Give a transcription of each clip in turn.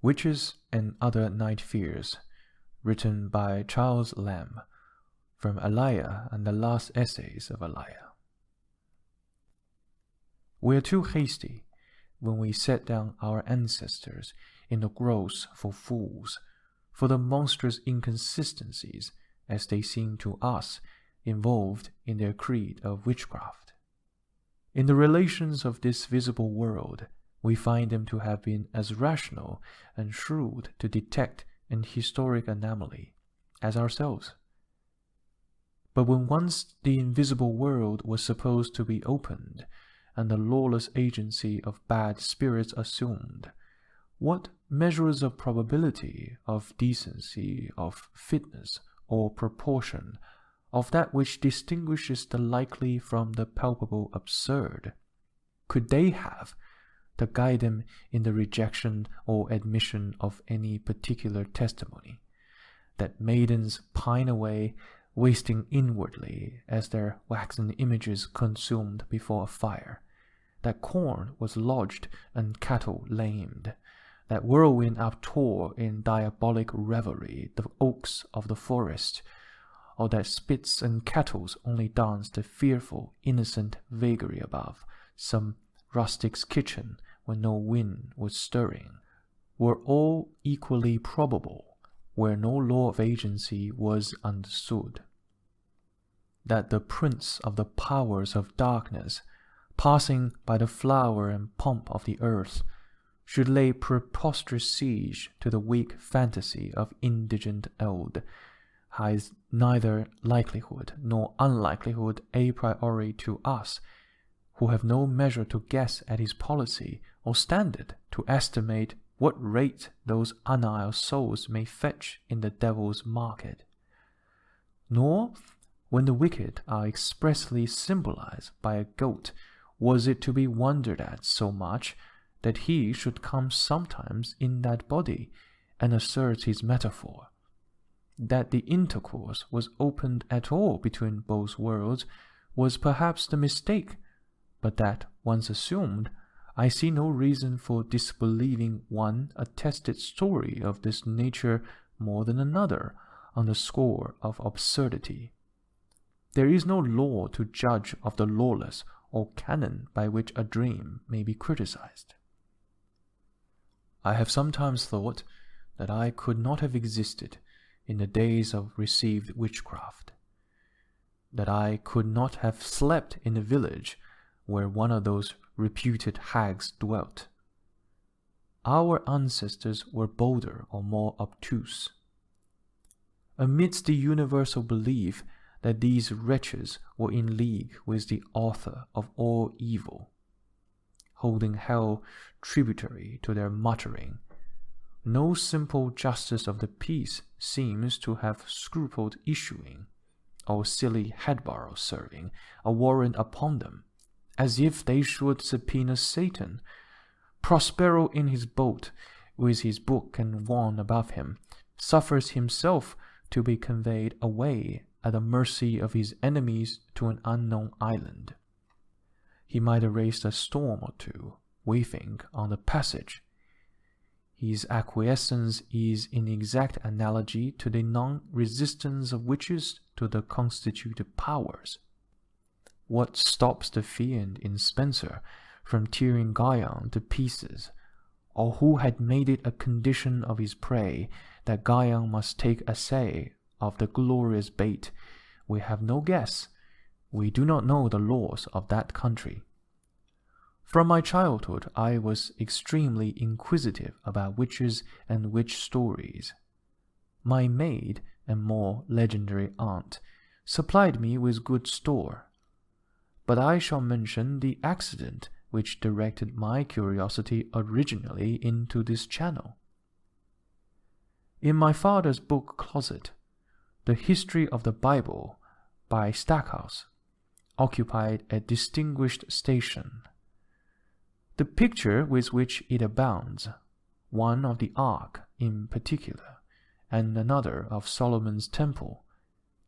Witches and Other Night Fears, written by Charles Lamb, from Elia and the Last Essays of Elia. We are too hasty when we set down our ancestors in the groves for fools, for the monstrous inconsistencies, as they seem to us, involved in their creed of witchcraft. In the relations of this visible world, we find them to have been as rational and shrewd to detect an historic anomaly as ourselves. But when once the invisible world was supposed to be opened, and the lawless agency of bad spirits assumed, what measures of probability, of decency, of fitness, or proportion, of that which distinguishes the likely from the palpable absurd, could they have to guide them in the rejection or admission of any particular testimony, that maidens pine away, wasting inwardly as their waxen images consumed before a fire, that corn was lodged and cattle lamed, that whirlwind uptore in diabolic revelry the oaks of the forest, or that spits and kettles only danced a fearful, innocent vagary above some rustic's kitchen when no wind was stirring, were all equally probable where no law of agency was understood. That the prince of the powers of darkness, passing by the flower and pomp of the earth, should lay preposterous siege to the weak fantasy of indigent eld, has neither likelihood nor unlikelihood a priori to us, who have no measure to guess at his policy or standard to estimate what rate those anile souls may fetch in the devil's market. Nor, when the wicked are expressly symbolized by a goat, was it to be wondered at so much that he should come sometimes in that body and assert his metaphor. That the intercourse was opened at all between both worlds was perhaps the mistake, but that, once assumed, I see no reason for disbelieving one attested story of this nature more than another on the score of absurdity. There is no law to judge of the lawless or canon by which a dream may be criticized. I have sometimes thought that I could not have existed in the days of received witchcraft, that I could not have slept in a village where one of those reputed hags dwelt. Our ancestors were bolder or more obtuse. Amidst the universal belief that these wretches were in league with the author of all evil, holding hell tributary to their muttering, no simple justice of the peace seems to have scrupled issuing, or silly headborough serving, a warrant upon them, as if they should subpoena Satan. Prospero in his boat, with his book and wand above him, suffers himself to be conveyed away at the mercy of his enemies to an unknown island. He might have raised a storm or two, we think, on the passage. His acquiescence is in exact analogy to the non-resistance of witches to the constituted powers. What stops the fiend in Spenser from tearing Guyon to pieces, or who had made it a condition of his prey that Guyon must take assay of the glorious bait, we have no guess. We do not know the laws of that country. From my childhood I was extremely inquisitive about witches and witch stories. My maid and more legendary aunt supplied me with good store, but I shall mention the accident which directed my curiosity originally into this channel. In my father's book closet, the History of the Bible by Stackhouse occupied a distinguished station. The picture with which it abounds, one of the Ark in particular, and another of Solomon's Temple,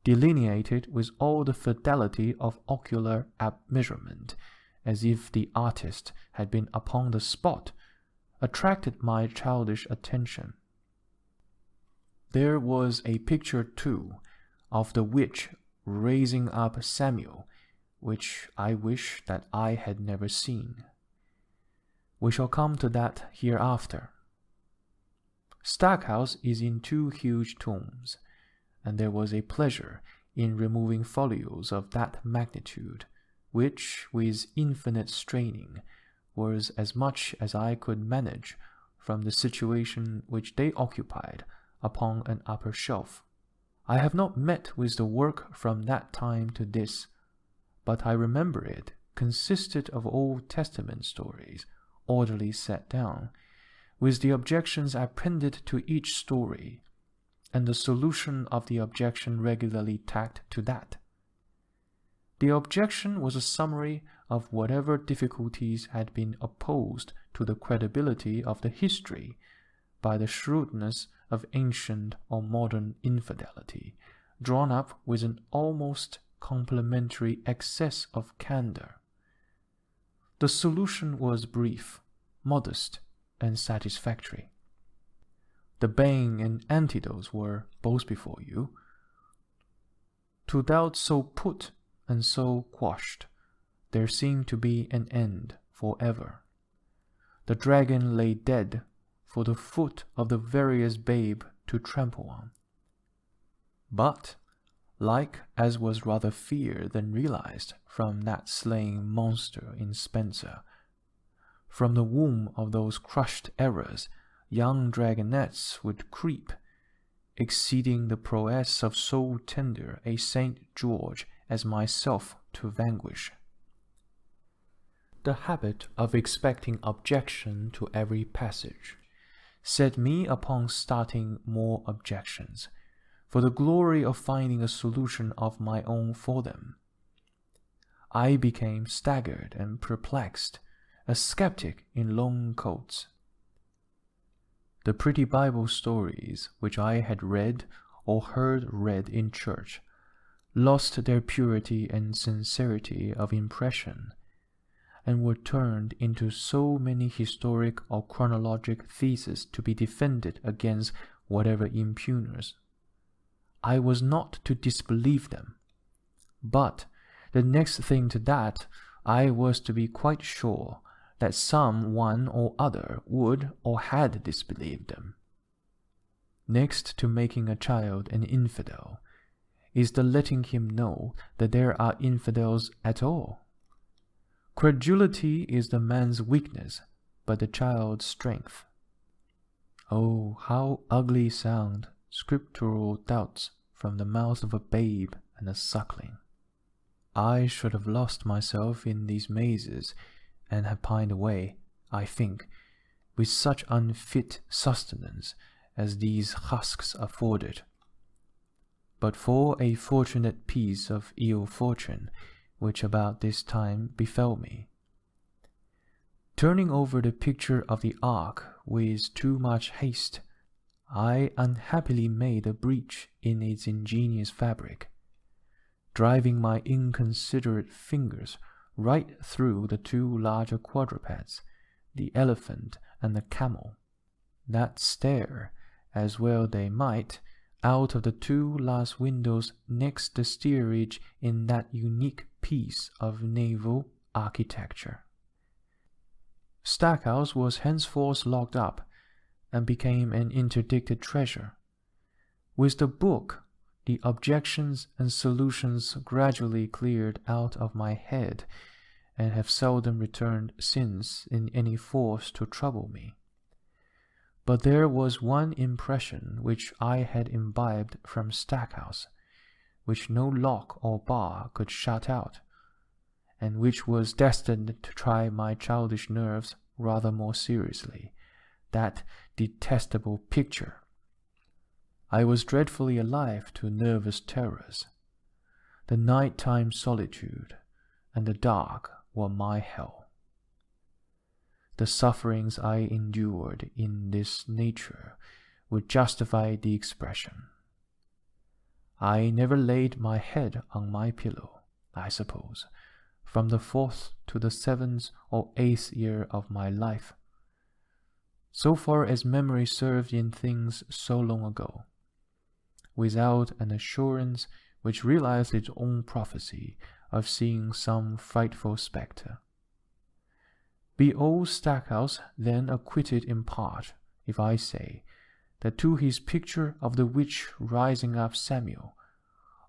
delineated with all the fidelity of ocular measurement, as if the artist had been upon the spot, attracted my childish attention. There was a picture, too, of the witch raising up Samuel, which I wish that I had never seen. We shall come to that hereafter. Stackhouse is in 2 huge tomes, and there was a pleasure in removing folios of that magnitude, which, with infinite straining, was as much as I could manage from the situation which they occupied upon an upper shelf. I have not met with the work from that time to this, but I remember it consisted of Old Testament stories, orderly set down, with the objections appended to each story, and the solution of the objection regularly tacked to that. The objection was a summary of whatever difficulties had been opposed to the credibility of the history by the shrewdness of ancient or modern infidelity, drawn up with an almost complimentary excess of candor. The solution was brief, modest, and satisfactory. The bane and antidotes were both before you. To doubt so put and so quashed, there seemed to be an end forever. The dragon lay dead for the foot of the veriest babe to trample on. But, like as was rather feared than realized from that slain monster in Spenser, from the womb of those crushed errors young dragonettes would creep, exceeding the prowess of so tender a Saint George as myself to vanquish. The habit of expecting objection to every passage set me upon starting more objections, for the glory of finding a solution of my own for them. I became staggered and perplexed, a skeptic in long coats. The pretty Bible stories which I had read or heard read in church lost their purity and sincerity of impression, and were turned into so many historic or chronologic theses to be defended against whatever impugners. I was not to disbelieve them, but the next thing to that, I was to be quite sure that some one or other would or had disbelieved them. Next to making a child an infidel, is the letting him know that there are infidels at all. Credulity is the man's weakness, but the child's strength. Oh, how ugly sound scriptural doubts from the mouth of a babe and a suckling! I should have lost myself in these mazes, and have pined away, I think, with such unfit sustenance as these husks afforded, but for a fortunate piece of ill fortune which about this time befell me. Turning over the picture of the ark with too much haste, I unhappily made a breach in its ingenious fabric, driving my inconsiderate fingers right through the 2 larger quadrupeds, the elephant and the camel, that stare, as well they might, out of the 2 last windows next the steerage in that unique piece of naval architecture. Stackhouse was henceforth locked up, and became an interdicted treasure. With the book, the objections and solutions gradually cleared out of my head, and have seldom returned since in any force to trouble me. But there was one impression which I had imbibed from Stackhouse, which no lock or bar could shut out, and which was destined to try my childish nerves rather more seriously, that detestable picture. I was dreadfully alive to nervous terrors. The night-time solitude and the dark were my hell. The sufferings I endured in this nature would justify the expression. I never laid my head on my pillow, I suppose, from the 4th to the 7th or 8th year of my life. so far as memory served in things so long ago, without an assurance which realized its own prophecy of seeing some frightful spectre. Be old Stackhouse then acquitted in part, if I say, that to his picture of the witch rising up Samuel,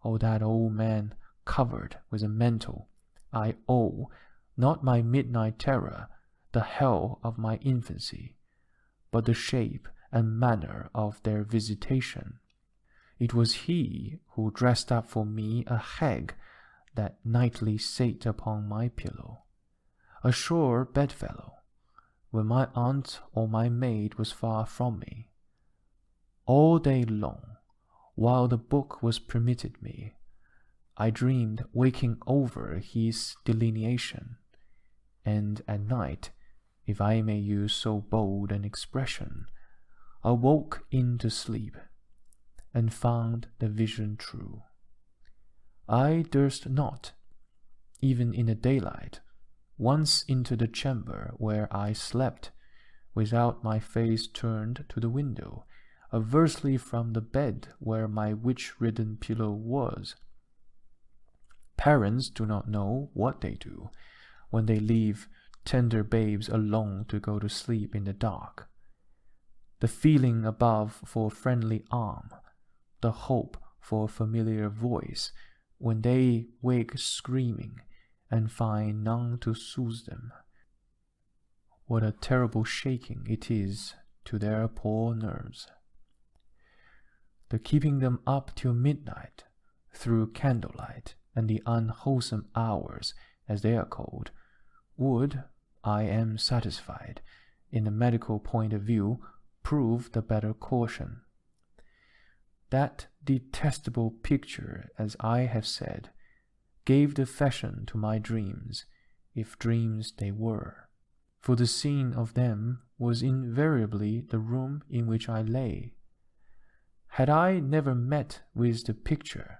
or that old man covered with a mantle, I owe, not my midnight terror, the hell of my infancy, but the shape and manner of their visitation. It was he who dressed up for me a hag that nightly sate upon my pillow, a sure bedfellow, when my aunt or my maid was far from me. All day long, while the book was permitted me, I dreamed waking over his delineation, and at night, if I may use so bold an expression, awoke into sleep, and found the vision true. I durst not, even in the daylight, once into the chamber where I slept, without my face turned to the window, aversely from the bed where my witch-ridden pillow was. Parents do not know what they do when they leave tender babes alone to go to sleep in the dark. The feeling above for a friendly arm, the hope for a familiar voice, when they wake screaming and find none to soothe them. What a terrible shaking it is to their poor nerves. The keeping them up till midnight, through candlelight, and the unwholesome hours, as they are called, would, I am satisfied, in the medical point of view, prove the better caution. That detestable picture, as I have said, gave the fashion to my dreams, if dreams they were, for the scene of them was invariably the room in which I lay. Had I never met with the picture,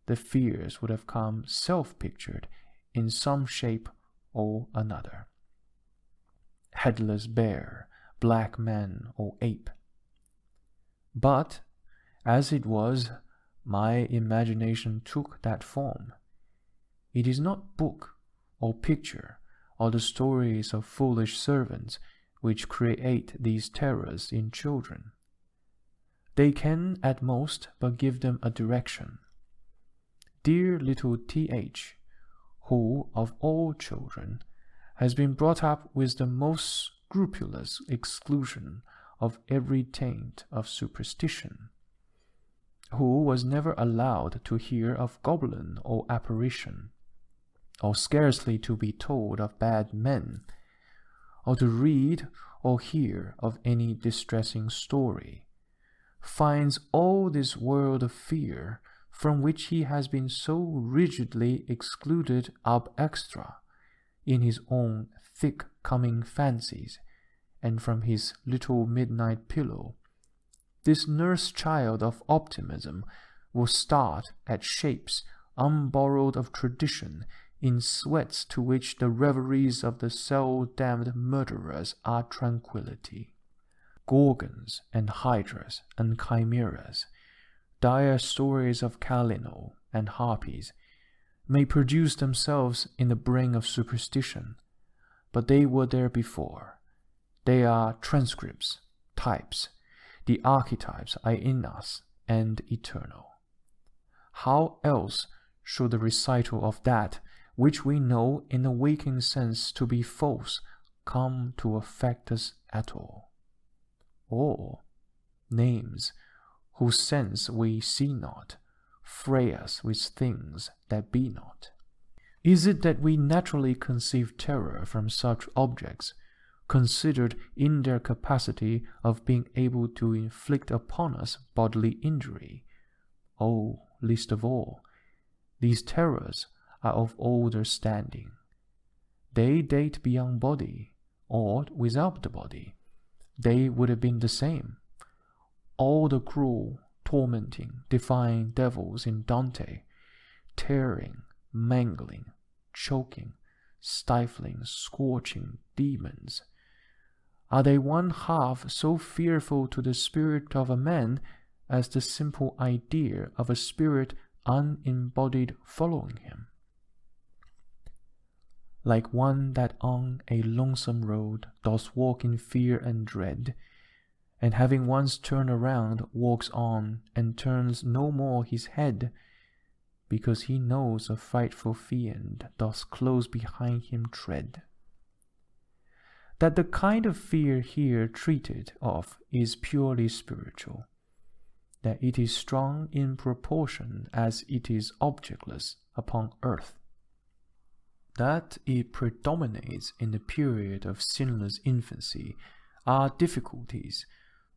the fears would have come self-pictured in some shape or another. Headless bear, black man, or ape. But, as it was, my imagination took that form. It is not book or picture or the stories of foolish servants which create these terrors in children. They can at most but give them a direction. Dear little T.H., who, of all children, has been brought up with the most scrupulous exclusion of every taint of superstition, who was never allowed to hear of goblin or apparition, or scarcely to be told of bad men, or to read or hear of any distressing story, finds all this world of fear from which he has been so rigidly excluded ab extra in his own thick-coming fancies, and from his little midnight pillow. This nurse-child of optimism will start at shapes unborrowed of tradition in sweats to which the reveries of the cell-damned murderers are tranquillity. Gorgons and hydras and chimeras, dire stories of Calino and harpies, may produce themselves in the brain of superstition, but they were there before. They are transcripts, types. The archetypes are in us and eternal. How else should the recital of that which we know in the waking sense to be false come to affect us at all? Or names whose sense we see not fray us with things that be not? Is it that we naturally conceive terror from such objects, considered in their capacity of being able to inflict upon us bodily injury? Oh, least of all, these terrors are of older standing. They date beyond body, or without the body. They would have been the same. All the cruel, tormenting, defying devils in Dante, tearing, mangling, choking, stifling, scorching demons, Are they one half so fearful to the spirit of a man as the simple idea of a spirit unembodied following him? Like one that on a lonesome road doth walk in fear and dread, and having once turned around walks on and turns no more his head, because he knows a frightful fiend doth close behind him tread. That the kind of fear here treated of is purely spiritual, that it is strong in proportion as it is objectless upon earth, that it predominates in the period of sinless infancy are difficulties,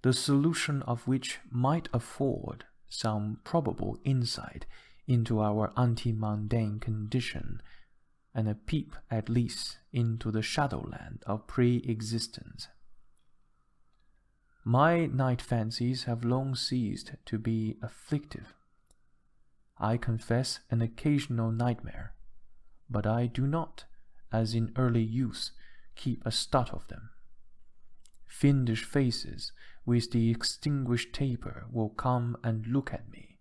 the solution of which might afford some probable insight into our anti-mundane condition, and a peep at least into the shadowland of pre-existence. My night fancies have long ceased to be afflictive. I confess an occasional nightmare, but I do not, as in early youth, keep a stud of them. Fiendish faces with the extinguished taper will come and look at me,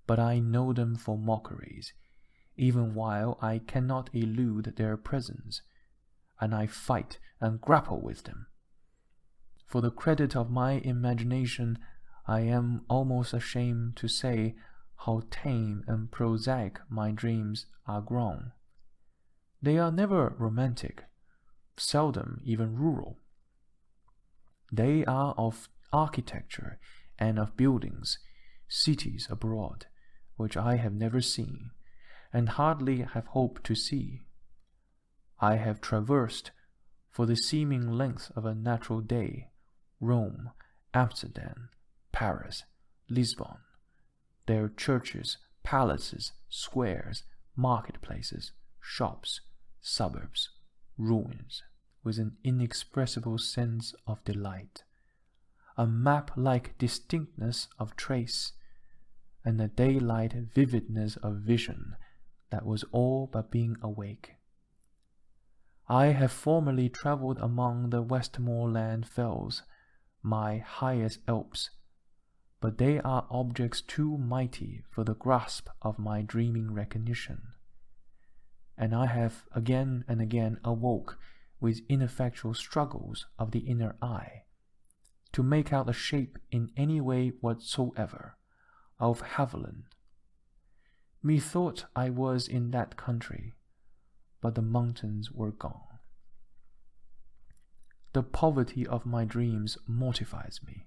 but I know them for mockeries, even while I cannot elude their presence, and I fight and grapple with them. For the credit of my imagination, I am almost ashamed to say how tame and prosaic my dreams are grown. They are never romantic, seldom even rural. They are of architecture and of buildings, cities abroad, which I have never seen, and hardly have hoped to see. I have traversed, for the seeming length of a natural day, Rome, Amsterdam, Paris, Lisbon, their churches, palaces, squares, marketplaces, shops, suburbs, ruins, with an inexpressible sense of delight, a map-like distinctness of trace, and a daylight vividness of vision that was all but being awake. I have formerly travelled among the Westmoreland fells, my highest Alps, but they are objects too mighty for the grasp of my dreaming recognition, and I have again and again awoke with ineffectual struggles of the inner eye, to make out a shape in any way whatsoever, of Haviland. Methought I was in that country, but the mountains were gone. The poverty of my dreams mortifies me.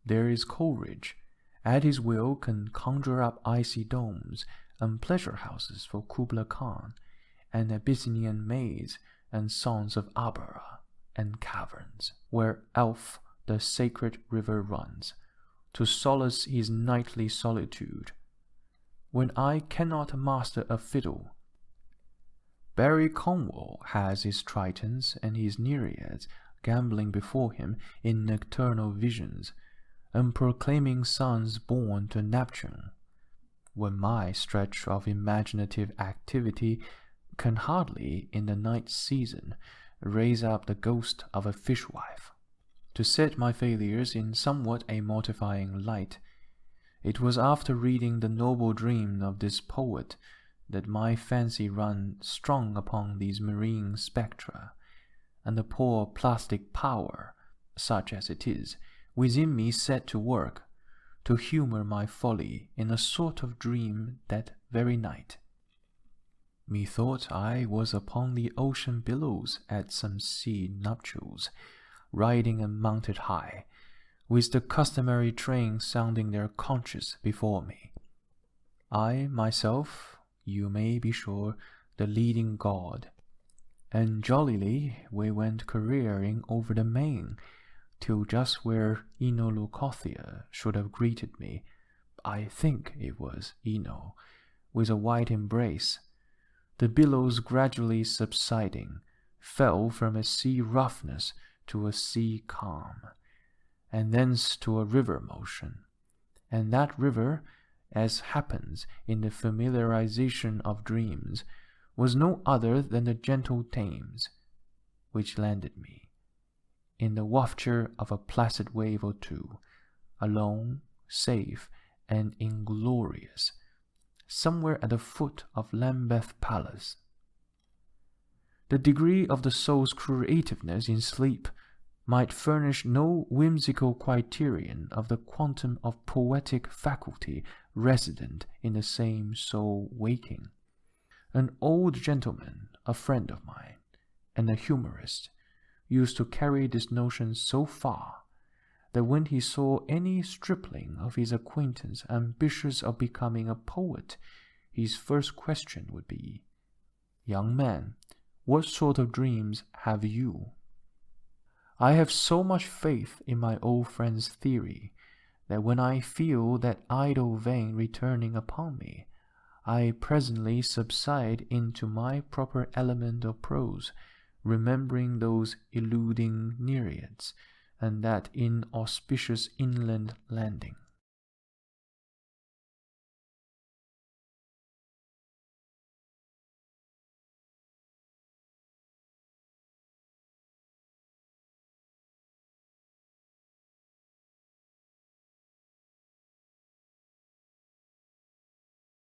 There is Coleridge, at his will can conjure up icy domes and pleasure houses for Kubla Khan, an Abyssinian maze and songs of Abara and caverns, where Elf the sacred river runs, to solace his nightly solitude, when I cannot master a fiddle. Barry Cornwall has his tritons and his nereids gambling before him in nocturnal visions, and proclaiming sons born to Neptune, when my stretch of imaginative activity can hardly, in the night season, raise up the ghost of a fishwife. To set my failures in somewhat a mortifying light, it was after reading the noble dream of this poet that my fancy ran strong upon these marine spectra, and the poor plastic power, such as it is, within me set to work, to humour my folly in a sort of dream that very night. Methought I was upon the ocean billows at some sea nuptials, riding and mounted high, with the customary train sounding their conches before me. I myself, you may be sure, the leading god, and jollily we went careering over the main, till just where Ino Leucothea should have greeted me, I think it was Ino, with a wide embrace, the billows gradually subsiding, fell from a sea roughness to a sea calm, and thence to a river motion, and that river, as happens in the familiarization of dreams, was no other than the gentle Thames, which landed me, in the wafture of a placid wave or two, alone, safe, and inglorious, somewhere at the foot of Lambeth Palace. The degree of the soul's creativeness in sleep might furnish no whimsical criterion of the quantum of poetic faculty resident in the same soul waking. An old gentleman, a friend of mine, and a humorist, used to carry this notion so far that when he saw any stripling of his acquaintance ambitious of becoming a poet, his first question would be, "Young man, what sort of dreams have you?" I have so much faith in my old friend's theory that when I feel that idle vein returning upon me, I presently subside into my proper element of prose, remembering those eluding nereids, and that inauspicious inland landing.